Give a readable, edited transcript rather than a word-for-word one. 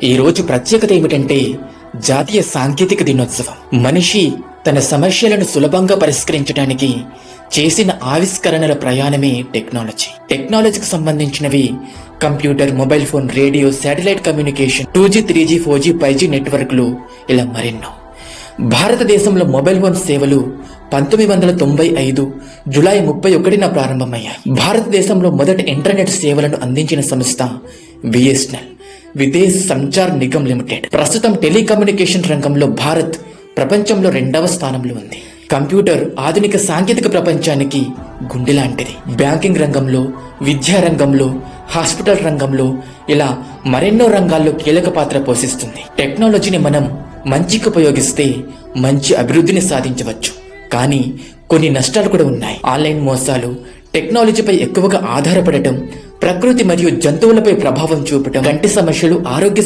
ఈ రోజు ప్రత్యేకత ఏమిటంటే జాతీయ సాంకేతిక దినోత్సవం. మనిషి తన సమస్యలను సులభంగా పరిష్కరించడానికి చేసిన ఆవిష్కరణల ప్రయాణమే టెక్నాలజీ. టెక్నాలజీకి సంబంధించినవి computer, mobile phone, radio, satellite communication, 2G, 3G, 4G, 5G నెట్వర్క్లు, ఇలా మరెన్నో. భారతదేశంలో మొబైల్ ఫోన్ సేవలు 1995 జులై 31న ప్రారంభమయ్యాయి. భారతదేశంలో మొదటి ఇంటర్నెట్ సేవలను అందించిన సంస్థ బిఎస్ఎన్ఎల్, విదేశ్ సంచార్ నిగమ్ లిమిటెడ్. ప్రస్తుతం టెలికమ్యూనికేషన్ రంగంలో భారత్ ప్రపంచంలో 2వ స్థానంలో ఉంది. కంప్యూటర్ ఆధునిక సాంకేతిక ప్రపంచానికి గుండె లాంటిది. బ్యాంకింగ్ రంగంలో, విద్యా రంగంలో, హాస్పిటల్ రంగంలో, ఇలా మరెన్నో రంగాల్లో కీలక పాత్ర పోషిస్తుంది. టెక్నాలజీని మనం మంచికి ఉపయోగిస్తే మంచి అభివృద్ధిని సాధించవచ్చు. కానీ కొన్ని నష్టాలు కూడా ఉన్నాయి. ఆన్లైన్ మోసాలు, టెక్నాలజీపై ఎక్కువగా ఆధారపడటం, ప్రకృతి మరియు జంతువులపై ప్రభావం చూపటం, కంటి సమస్యలు, ఆరోగ్య